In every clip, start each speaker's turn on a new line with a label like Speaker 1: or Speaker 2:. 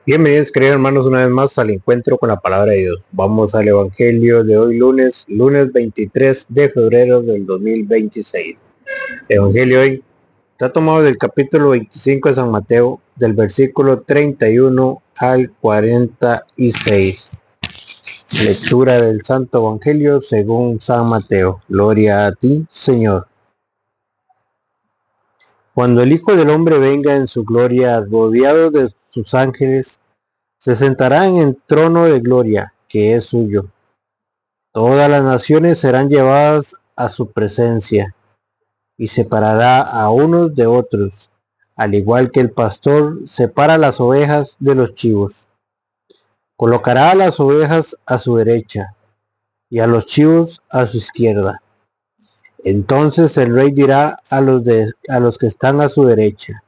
Speaker 1: Bienvenidos, queridos hermanos, una vez más al encuentro con la palabra de Dios. Vamos al Evangelio de hoy, lunes 23 de febrero del 2026. El Evangelio hoy está tomado del capítulo 25 de San Mateo, del versículo 31 al 46. Lectura del Santo Evangelio según San Mateo. Gloria a ti, Señor. Cuando el Hijo del Hombre venga en su gloria, rodeado de sus ángeles, se sentará en el trono de gloria que es suyo. Todas las naciones serán llevadas a su presencia, y separará a unos de otros, al igual que el pastor separa las ovejas de los chivos. Colocará a las ovejas a su derecha, y a los chivos a su izquierda. Entonces el rey dirá a los que están a su derecha: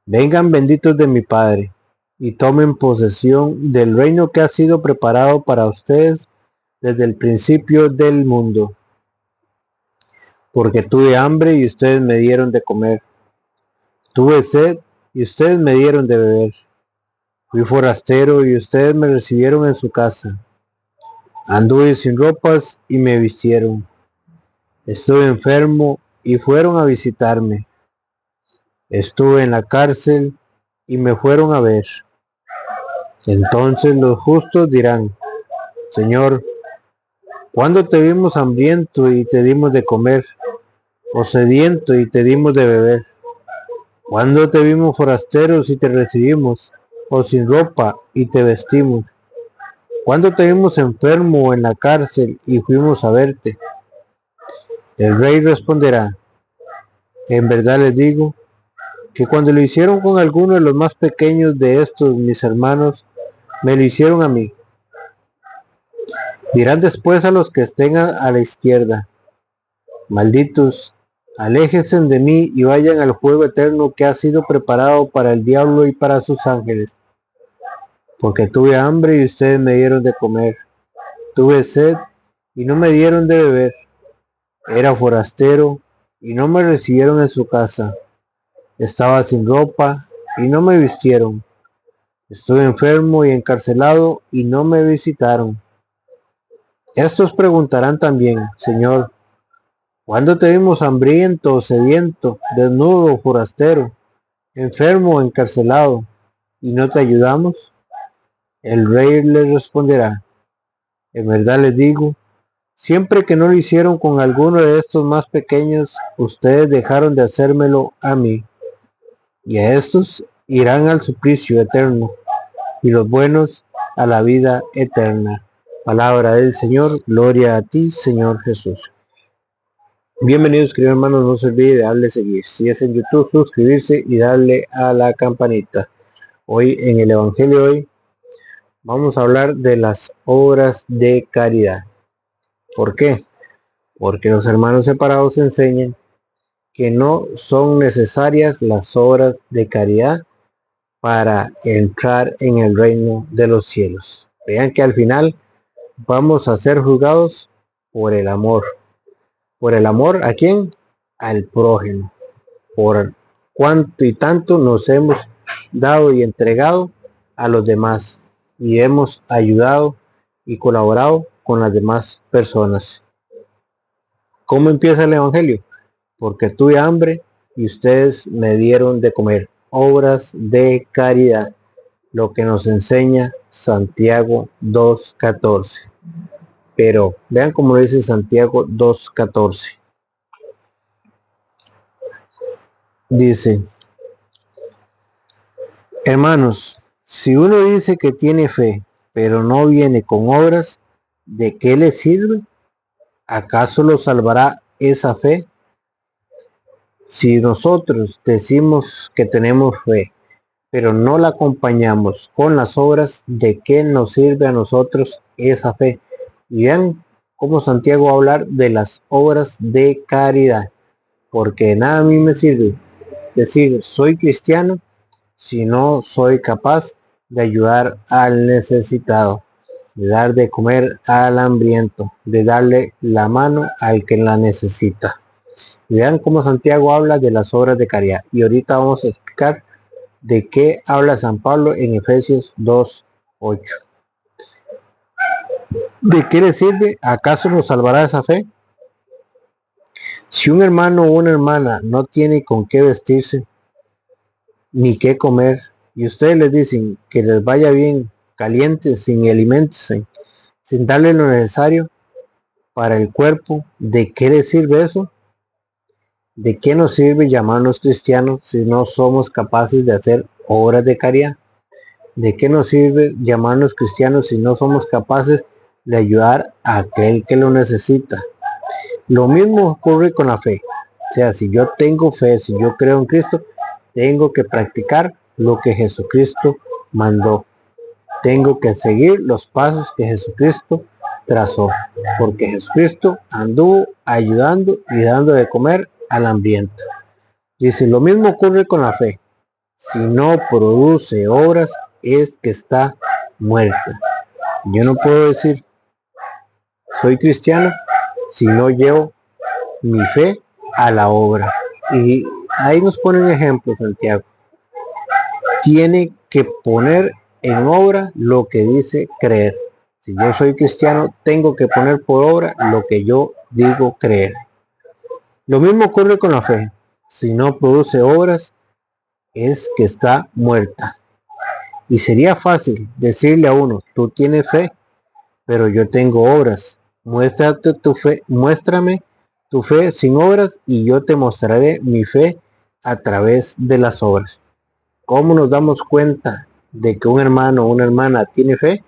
Speaker 1: vengan benditos de mi Padre, y tomen posesión del reino que ha sido preparado para ustedes desde el principio del mundo. Porque tuve hambre y ustedes me dieron de comer. Tuve sed y ustedes me dieron de beber. Fui forastero y ustedes me recibieron en su casa. Anduve sin ropas y me vistieron. Estuve enfermo y fueron a visitarme. Estuve en la cárcel y me fueron a ver. Entonces los justos dirán: Señor, ¿cuándo te vimos hambriento y te dimos de comer, o sediento y te dimos de beber? ¿Cuándo te vimos forasteros y te recibimos, o sin ropa y te vestimos? ¿Cuándo te vimos enfermo o en la cárcel y fuimos a verte? El rey responderá: en verdad les digo que cuando lo hicieron con alguno de los más pequeños de estos mis hermanos, me lo hicieron a mí. Dirán después a los que estén a la izquierda: malditos, aléjense de mí y vayan al fuego eterno que ha sido preparado para el diablo y para sus ángeles. Porque tuve hambre y ustedes me dieron de comer. Tuve sed y no me dieron de beber. Era forastero y no me recibieron en su casa. Estaba sin ropa y no me vistieron. Estuve enfermo y encarcelado y no me visitaron. Estos preguntarán también: Señor, ¿cuándo te vimos hambriento o sediento, desnudo o forastero, enfermo o encarcelado, y no te ayudamos? El rey les responderá: en verdad les digo, siempre que no lo hicieron con alguno de estos más pequeños, ustedes dejaron de hacérmelo a mí. Y a estos irán al suplicio eterno, y los buenos a la vida eterna. Palabra del Señor. Gloria a ti, Señor Jesús. Bienvenidos, queridos hermanos, no se olvide de darle seguir. Si es en YouTube, suscribirse y darle a la campanita. Hoy en el Evangelio de hoy vamos a hablar de las obras de caridad. ¿Por qué? Porque los hermanos separados enseñan que no son necesarias las obras de caridad para entrar en el reino de los cielos. Vean que al final vamos a ser juzgados por el amor. ¿Por el amor a quién? Al prójimo. Por cuánto y tanto nos hemos dado y entregado a los demás y hemos ayudado y colaborado con las demás personas. ¿Cómo empieza el Evangelio? Porque tuve hambre y ustedes me dieron de comer. Obras de caridad, lo que nos enseña Santiago 2:14. Pero vean cómo lo dice Santiago 2:14. Dice: hermanos, si uno dice que tiene fe, pero no viene con obras, ¿de qué le sirve? ¿Acaso lo salvará esa fe? Si nosotros decimos que tenemos fe, pero no la acompañamos con las obras, ¿de qué nos sirve a nosotros esa fe? Y vean cómo Santiago va a hablar de las obras de caridad, porque de nada a mí me sirve decir soy cristiano si no soy capaz de ayudar al necesitado, de dar de comer al hambriento, de darle la mano al que la necesita. Y vean cómo Santiago habla de las obras de caridad. Y ahorita vamos a explicar ¿De qué habla San Pablo en Efesios 2:8? ¿De qué le sirve? ¿Acaso nos salvará esa fe? Si un hermano o una hermana no tiene con qué vestirse, ni qué comer, y ustedes les dicen que les vaya bien, calientes, sin alimentos, sin darle lo necesario para el cuerpo, ¿de qué les sirve eso? ¿De qué nos sirve llamarnos cristianos si no somos capaces de hacer obras de caridad? ¿De qué nos sirve llamarnos cristianos si no somos capaces de ayudar a aquel que lo necesita? Lo mismo ocurre con la fe. O sea, si yo tengo fe, si yo creo en Cristo, tengo que practicar lo que Jesucristo mandó. Tengo que seguir los pasos que Jesucristo trazó, porque Jesucristo anduvo ayudando y dando de comer al hambriento. Dice, lo mismo ocurre con la fe. Si no produce obras, es que está muerta. Yo no puedo decir, soy cristiano, si no llevo mi fe a la obra. Y ahí nos pone un ejemplo, Santiago. Tiene que poner en obra lo que dice creer. Si yo soy cristiano, tengo que poner por obra lo que yo digo creer. Lo mismo ocurre con la fe. Si no produce obras, es que está muerta. Y sería fácil decirle a uno, tú tienes fe, pero yo tengo obras. Muéstrame tu fe sin obras y yo te mostraré mi fe a través de las obras. ¿Cómo nos damos cuenta de que un hermano o una hermana tiene fe?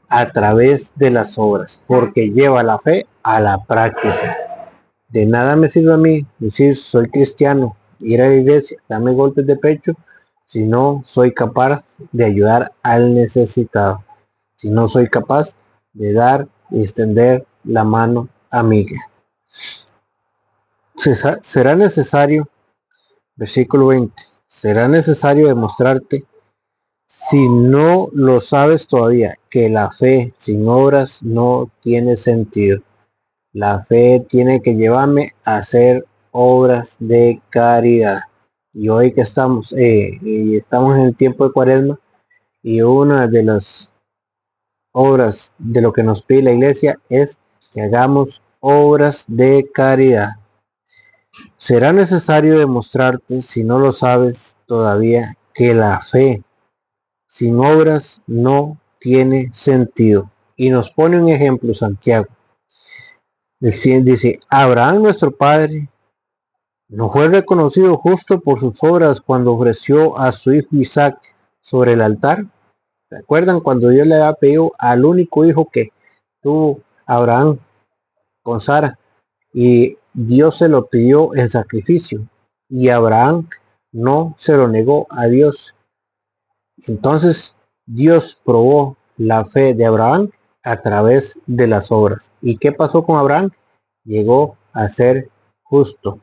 Speaker 1: A través de las obras, porque lleva la fe a la práctica. De nada me sirve a mí decir soy cristiano, ir a la iglesia, darme golpes de pecho, si no soy capaz de ayudar al necesitado, si no soy capaz de dar y extender la mano amiga. Será necesario, versículo 20, será necesario demostrarte, si no lo sabes todavía, que la fe sin obras no tiene sentido. La fe tiene que llevarme a hacer obras de caridad. Y hoy que estamos en el tiempo de Cuaresma, y una de las obras de lo que nos pide la iglesia es que hagamos obras de caridad. Será necesario demostrarte, si no lo sabes todavía, que la fe sin obras no tiene sentido. Y nos pone un ejemplo Santiago. Dice, Abraham nuestro padre no fue reconocido justo por sus obras cuando ofreció a su hijo Isaac sobre el altar. ¿Se acuerdan cuando Dios le había pedido al único hijo que tuvo Abraham con Sara? Y Dios se lo pidió en sacrificio y Abraham no se lo negó a Dios. Entonces Dios probó la fe de Abraham a través de las obras. ¿Y qué pasó con Abraham? Llegó a ser justo,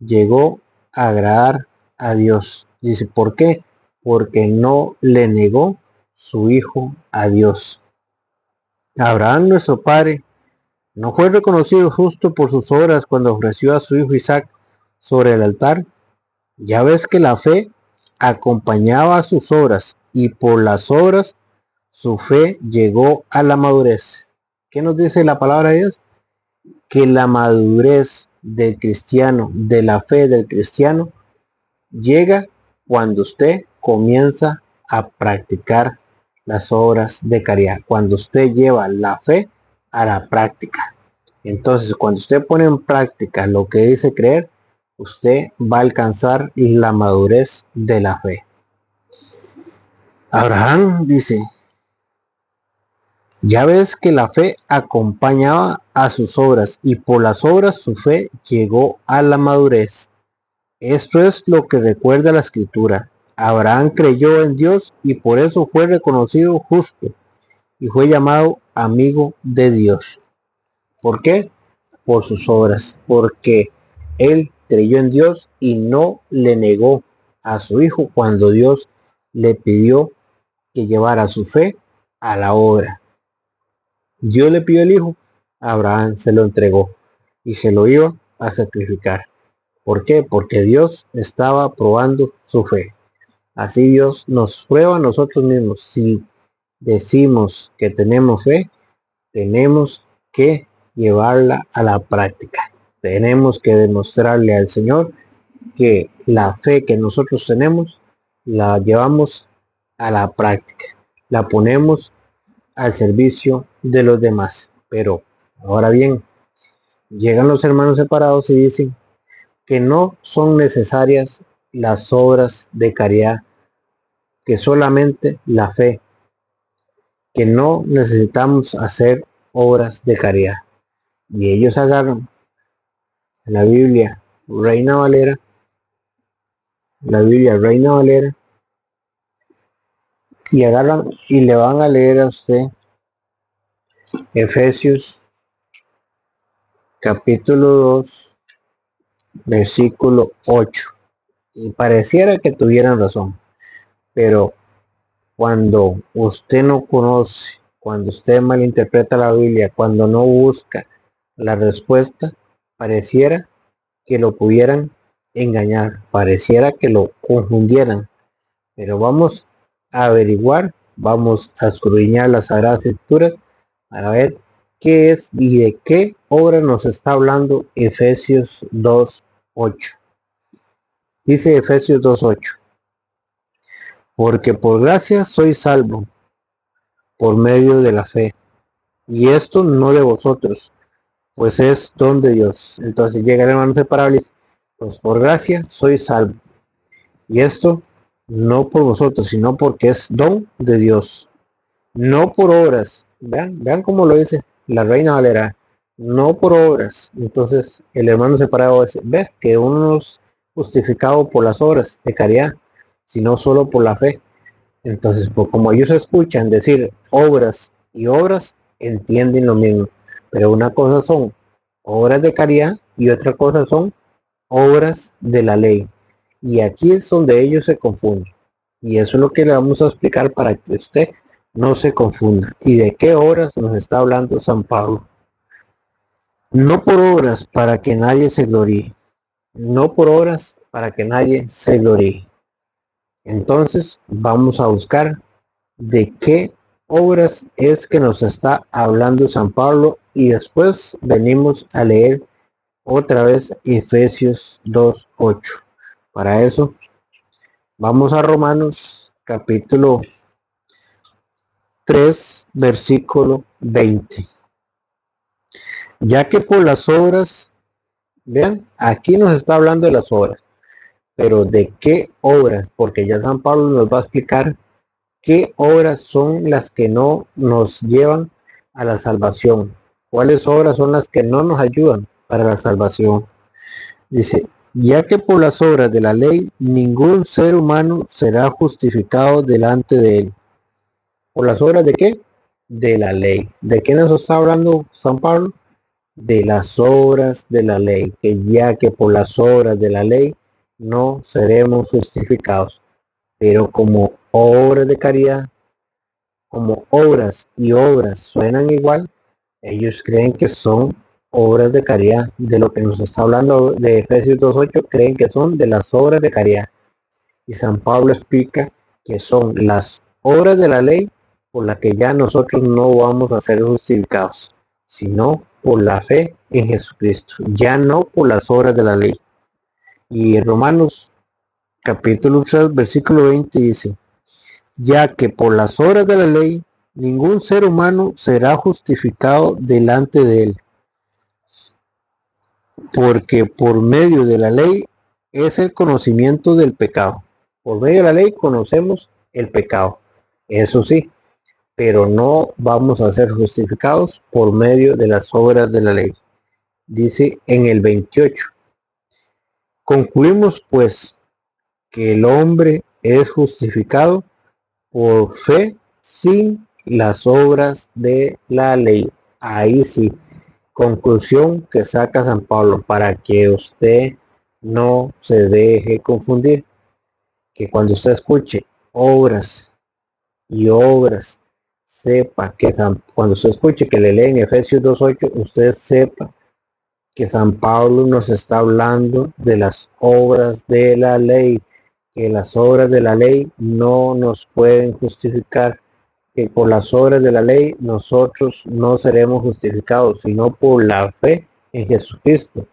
Speaker 1: llegó a agradar a Dios. Dice, ¿por qué? Porque no le negó su hijo a Dios. Abraham, nuestro padre, no fue reconocido justo por sus obras cuando ofreció a su hijo Isaac sobre el altar. Ya ves que la fe acompañaba a sus obras y por las obras su fe llegó a la madurez. ¿Qué nos dice la palabra de Dios? Que la madurez del cristiano, de la fe del cristiano, llega cuando usted comienza a practicar las obras de caridad, cuando usted lleva la fe a la práctica. Entonces, cuando usted pone en práctica lo que dice creer, usted va a alcanzar la madurez de la fe. Abraham dice, ya ves que la fe acompañaba a sus obras y por las obras su fe llegó a la madurez. Esto es lo que recuerda la escritura. Abraham creyó en Dios y por eso fue reconocido justo y fue llamado amigo de Dios. ¿Por qué? Por sus obras, porque él creyó en Dios y no le negó a su hijo cuando Dios le pidió que llevara su fe a la obra. Dios le pidió el hijo, Abraham se lo entregó y se lo iba a sacrificar. ¿Por qué? Porque Dios estaba probando su fe. Así Dios nos prueba a nosotros mismos. Si decimos que tenemos fe, tenemos que llevarla a la práctica. Tenemos que demostrarle al Señor que la fe que nosotros tenemos la llevamos a la práctica, la ponemos al servicio de los demás. Pero ahora bien, llegan los hermanos separados y dicen que no son necesarias las obras de caridad, que solamente la fe, que no necesitamos hacer obras de caridad. Y ellos agarran la Biblia Reina Valera, y agarran y le van a leer a usted Efesios capítulo 2 versículo 8. Y pareciera que tuvieran razón, pero cuando usted no conoce, cuando usted malinterpreta la Biblia, cuando no busca la respuesta, pareciera que lo pudieran engañar, pareciera que lo confundieran. Pero vamos a averiguar, vamos a escudriñar las Sagradas Escrituras para ver qué es y de qué obra nos está hablando Efesios 2:8. Dice Efesios 2:8: porque por gracia soy salvo por medio de la fe, y esto no de vosotros, pues es don de Dios. Entonces llega el hermano separable y dice, pues por gracia soy salvo, y esto no por vosotros, sino porque es don de Dios, no por obras. Vean cómo lo dice la Reina Valera, no por obras. Entonces el hermano separado dice, ves que uno no es justificado por las obras de caridad, sino solo por la fe. Entonces, pues, como ellos escuchan decir obras y obras, entienden lo mismo. Pero una cosa son obras de caridad y otra cosa son obras de la ley. Y aquí es donde ellos se confunden. Y eso es lo que le vamos a explicar para que usted no se confunda. ¿Y de qué obras nos está hablando San Pablo? No por obras para que nadie se gloríe. No por obras para que nadie se gloríe. Entonces vamos a buscar de qué obras es que nos está hablando San Pablo y después venimos a leer otra vez Efesios 2:8. Para eso vamos a Romanos capítulo 3 versículo 20. Ya que por las obras, vean, aquí nos está hablando de las obras, pero ¿de qué obras? Porque ya San Pablo nos va a explicar qué obras son las que no nos llevan a la salvación, cuáles obras son las que no nos ayudan para la salvación. Dice, ya que por las obras de la ley ningún ser humano será justificado delante de él. ¿Por las obras de qué? De la ley. ¿De qué nos está hablando San Pablo? De las obras de la ley, que ya que por las obras de la ley no seremos justificados, pero como obras de caridad, como obras y obras suenan igual, ellos creen que son obras de caridad. De lo que nos está hablando de Efesios 2:8, creen que son de las obras de caridad. Y San Pablo explica que son las obras de la ley por las que ya nosotros no vamos a ser justificados, sino por la fe en Jesucristo, ya no por las obras de la ley. Y en Romanos capítulo 3 versículo 20 dice, ya que por las obras de la ley ningún ser humano será justificado delante de él, porque por medio de la ley es el conocimiento del pecado. Por medio de la ley conocemos el pecado, eso sí, pero no vamos a ser justificados por medio de las obras de la ley. Dice en el 28, concluimos pues que el hombre es justificado por fe sin las obras de la ley. Ahí sí, conclusión que saca San Pablo para que usted no se deje confundir, que cuando usted escuche obras y obras, sepa que cuando usted escuche que le leen Efesios 2:8, usted sepa que San Pablo nos está hablando de las obras de la ley, que las obras de la ley no nos pueden justificar, que por las obras de la ley nosotros no seremos justificados, sino por la fe en Jesucristo,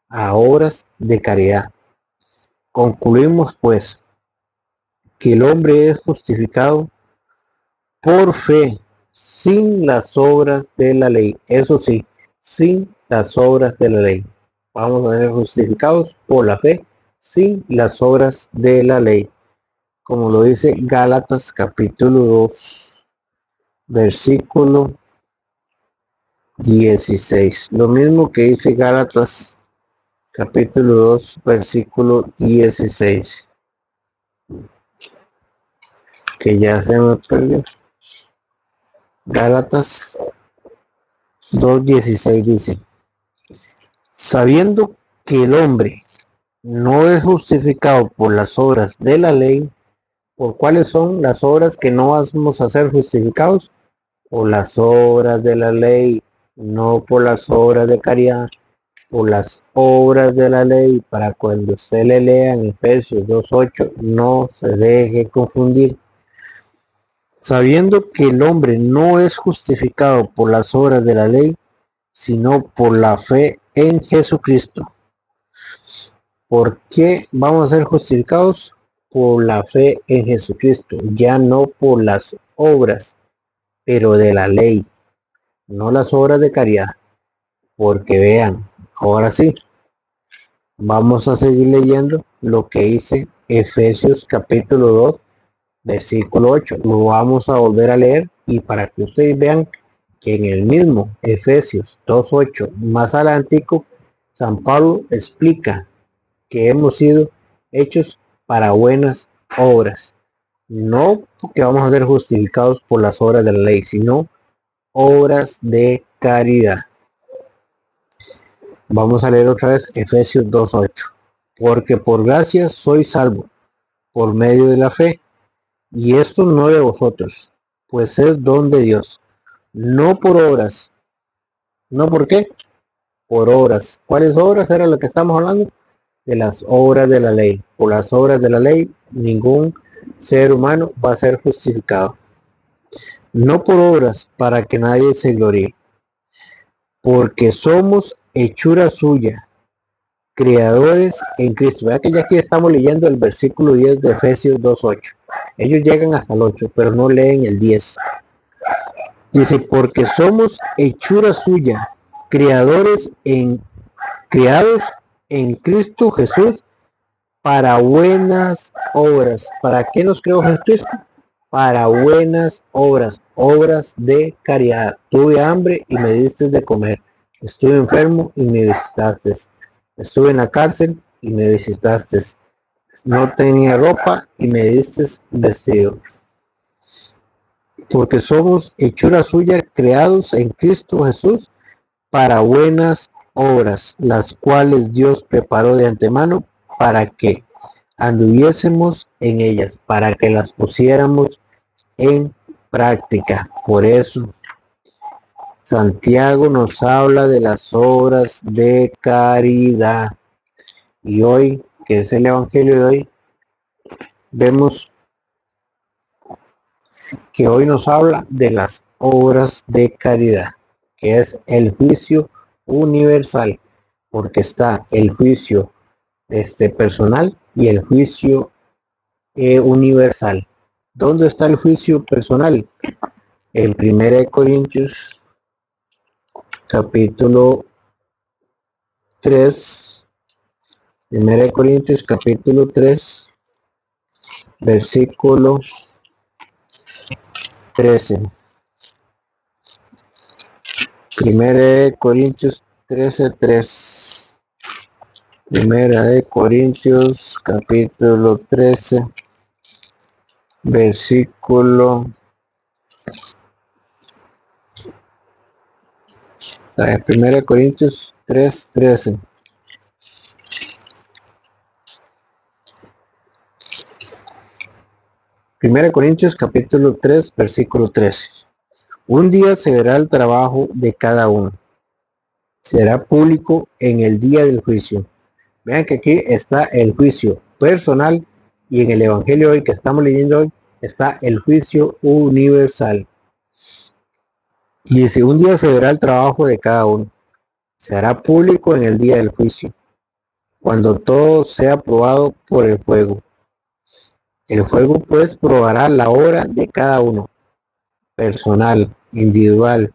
Speaker 1: a obras de caridad. Concluimos pues que el hombre es justificado por fe, sin las obras de la ley. Eso sí, sin las obras de la ley. Vamos a ser justificados por la fe, sin las obras de la ley. Como lo dice Gálatas capítulo 2, versículo 16. Lo mismo que dice Gálatas capítulo 2, versículo 16. Que ya se me perdió. Gálatas 2:16 dice: sabiendo que el hombre no es justificado por las obras de la ley. ¿Por cuáles son las obras que no vamos a ser justificados? Por las obras de la ley, no por las obras de caridad, por las obras de la ley, para cuando usted le lea en Efesios 2:8, no se deje confundir. Sabiendo que el hombre no es justificado por las obras de la ley, sino por la fe en Jesucristo. ¿Por qué vamos a ser justificados? Por la fe en Jesucristo, ya no por las obras, pero de la ley, no las obras de caridad. Porque vean, ahora sí, vamos a seguir leyendo lo que dice Efesios capítulo 2, versículo 8. Lo vamos a volver a leer y para que ustedes vean que en el mismo Efesios 2:8, más adelante, San Pablo explica que hemos sido hechos para buenas obras, no porque vamos a ser justificados por las obras de la ley, sino obras de caridad. Vamos a leer otra vez Efesios 2:8. Porque por gracia sois salvo, por medio de la fe, y esto no de vosotros, pues es don de Dios, no por obras. ¿No por qué? Por obras. ¿Cuáles obras era lo que estamos hablando? De las obras de la ley. Por las obras de la ley, ningún ser humano va a ser justificado. No por obras, para que nadie se gloríe. Porque somos hechura suya, creadores en Cristo. Vea que ya aquí estamos leyendo el versículo 10 de Efesios 2:8. Ellos llegan hasta el 8, pero no leen el 10. Dice, porque somos hechura suya, creados en Cristo Jesús para buenas obras. ¿Para qué nos creó Jesucristo? Para buenas obras, obras de caridad. Tuve hambre y me diste de comer. Estuve enfermo y me visitaste. Estuve en la cárcel y me visitaste. No tenía ropa y me diste vestido. Porque somos hechura suya, creados en Cristo Jesús para buenas obras, las cuales Dios preparó de antemano para que anduviésemos en ellas, para que las pusiéramos en práctica. Por eso Santiago nos habla de las obras de caridad. Y hoy, que es el Evangelio de hoy, vemos que hoy nos habla de las obras de caridad, que es el juicio universal, porque está el juicio personal y el juicio universal. ¿Dónde está el juicio personal? En 1 Corintios capítulo 3, 1 Corintios capítulo 3, versículo 13. 1 Corintios 13:3. 1 Corintios capítulo 13, versículo 1 Corintios 3:13. Primera Corintios capítulo 3, versículo 13. Un día se verá el trabajo de cada uno. Será público en el día del juicio. Vean que aquí está el juicio personal Y en el Evangelio hoy que estamos leyendo hoy está el juicio universal. Dice, un día se verá el trabajo de cada uno. Se hará público en el día del juicio, cuando todo sea probado por el fuego. El fuego pues probará la obra de cada uno, personal, individual,